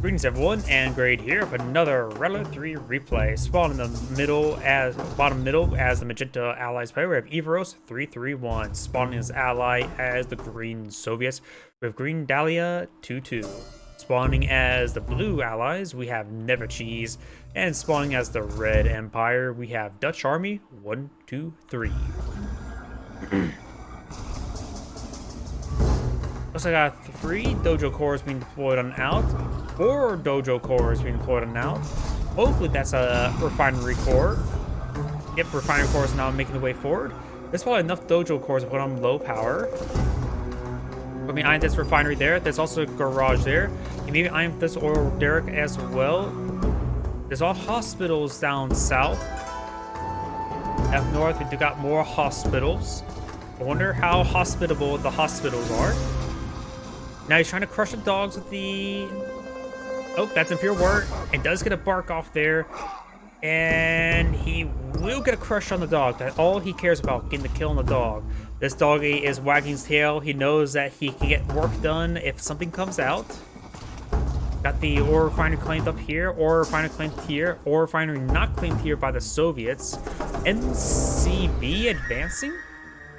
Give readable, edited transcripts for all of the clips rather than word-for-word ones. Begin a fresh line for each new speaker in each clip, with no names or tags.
Greetings everyone, and Grade here with another Relic 3 replay. Spawn in the middle as bottom middle as the magenta allies player. We have Evirios331 spawning as ally as the green Soviets. We have Greendanila22 spawning as the blue allies. We have NeverCheese, and spawning as the red empire. We have DutchArmy123. Looks like I got 3 dojo cores being deployed on out. 4 dojo cores being deployed on out. Hopefully that's a refinery core. Yep, refinery core is now making the way forward. There's probably enough dojo cores to put on low power. I mean, iron this refinery there. There's also a garage there. And maybe iron this oil derrick as well. There's all hospitals down south. Up north, we got more hospitals. I wonder how hospitable the hospitals are. Now he's trying to crush the dogs with the... Oh, that's Imperial Word. It does get a bark off there. And he will get a crush on the dog. That's all he cares about, getting the kill on the dog. This doggy is wagging his tail. He knows that he can get work done if something comes out. Got the ore refinery claimed up here, ore refinery claimed here, ore refinery not claimed here by the Soviets. MCV advancing?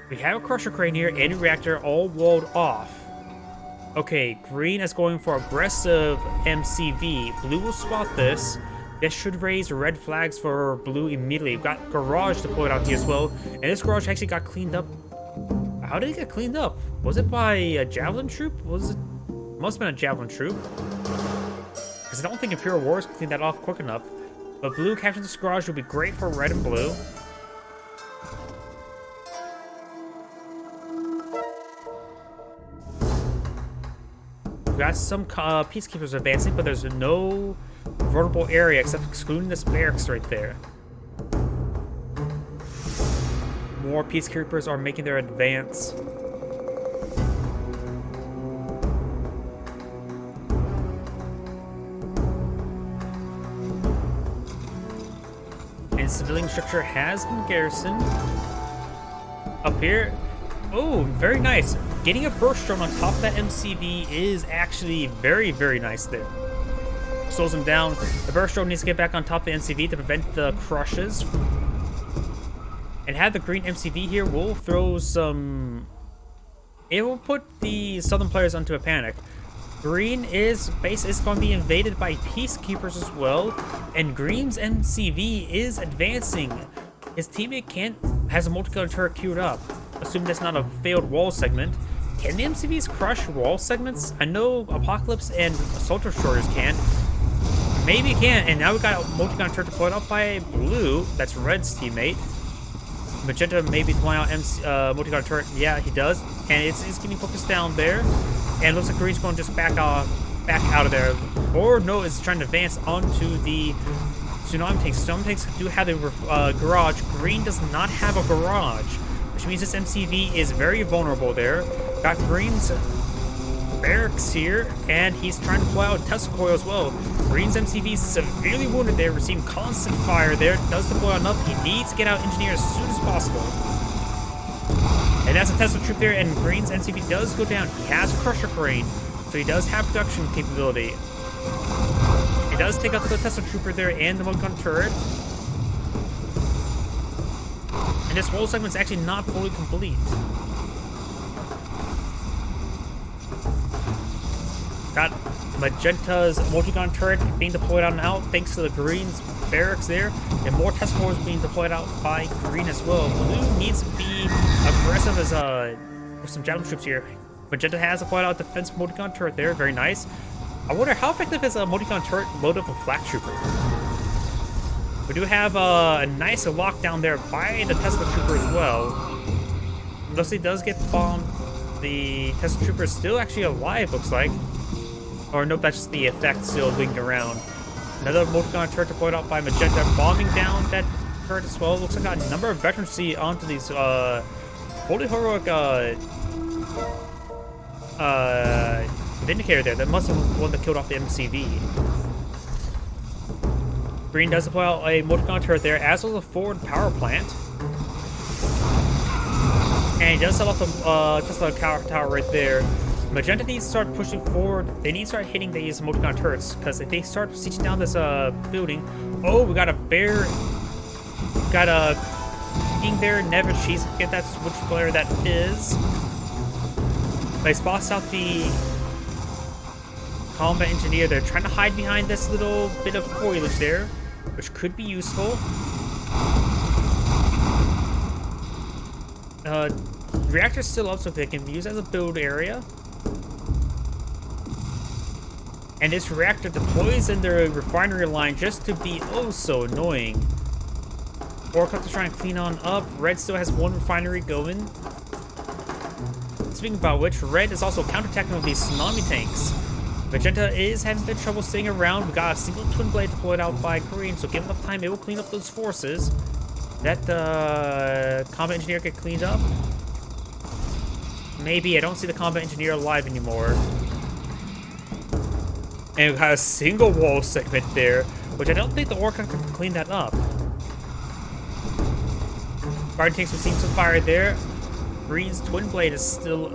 We have a crusher crane here and a reactor all walled off. Okay, green is going for aggressive MCV. Blue will spot this. This should raise red flags for blue immediately. We've got garage deployed out here as well. And this garage actually got cleaned up. How did it get cleaned up? Was it by a javelin troop? Was it? Must have been a javelin troop. Because I don't think Imperial Wars cleaned that off quick enough. But blue capturing this garage would be great for red and blue. We got some peacekeepers advancing, but there's no vulnerable area except excluding this barracks right there. More peacekeepers are making their advance. And civilian structure has been garrisoned. Up here. Oh, very nice. Getting a burst drone on top of that MCV is actually very, very nice there. Slows him down. The burst drone needs to get back on top of the MCV to prevent the crushes. And have the green MCV here will throw some... It will put the southern players into a panic. Green base is going to be invaded by peacekeepers as well. And green's MCV is advancing. His teammate has a multi-gun turret queued up. Assuming that's not a failed wall segment. Can the MCVs crush wall segments? I know Apocalypse and Assault Destroyers can. Maybe it can, and now we've got a multi-gun turret deployed up by Blue. That's Red's teammate. Magenta maybe deploying out multi-gun turret. Yeah, he does. And it's getting focused down there. And it looks like Green's going to just back out of there. Or no, it's trying to advance onto the tsunami tanks. Tsunami tanks do have a garage. Green does not have a garage, which means this MCV is very vulnerable there. Got Green's barracks here, and he's trying to deploy out Tesla coil as well. Green's MCV is severely wounded there, receiving constant fire there. Does deploy enough. He needs to get out engineer as soon as possible. And that's a Tesla troop there, and Green's MCV does go down. He has a crusher crane, so he does have production capability. He does take out the Tesla trooper there and the multi-gun turret. And this whole segment's actually not fully complete. Got Magenta's multi-gun turret being deployed out and out thanks to the Green's barracks there. And more Tesla cores being deployed out by Green as well. Blue needs to be aggressive as with some javelin troops here. Magenta has deployed out defense multi-gun turret there. Very nice. I wonder how effective is a multi-gun turret load up a flak trooper. We do have a nice lockdown there by the Tesla Trooper as well. Unless he does get bombed, the Tesla Trooper is still actually alive, looks like. Or nope, that's just the effect still linked around. Another multi-gun turret deployed out by Magenta, bombing down that turret as well. Looks like got a number of veterans see onto these fully heroic Vindicator there. That must have been the one that killed off the MCV. Green does deploy out a multi-gun turret there, as well as a forward power plant. And he does set off the Tesla tower right there. Magenta needs to start pushing forward. They need to start hitting these multi-gun turrets, because if they start sieging down this building... Oh, we got a bear... Got a king there, NeverCheese. Forget that's which player that is. They spots out the combat engineer. They're trying to hide behind this little bit of foliage there, which could be useful. Reactor's still up, so they can be used as a build area. And this reactor deploys in their refinery line just to be oh so annoying. Warcraft is trying to clean on up. Red still has one refinery going. Speaking about which, Red is also counterattacking with these tsunami tanks. Magenta is having a bit of trouble staying around. We got a single twin blade deployed out by Green, so give enough time, it will clean up those forces. That combat engineer get cleaned up? Maybe. I don't see the combat engineer alive anymore. And we got a single wall segment there, which I don't think the Orca can clean that up. Guard tanks will see some fire there. Green's twin blade is still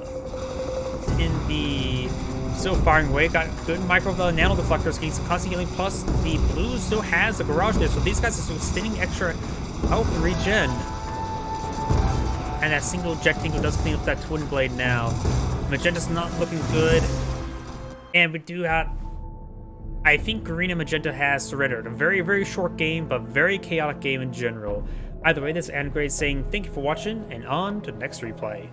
in the... Still firing away. Got good micro nano deflectors, getting some constant healing. Plus, the blue still has the garage there, so these guys are still spinning extra health regen. And that single ejecting does clean up that twin blade now. Magenta's not looking good. And we do have... I think Green and Magenta has surrendered. A very, very short game, but very chaotic game in general. Either way, this is Angrade saying thank you for watching, and on to the next replay.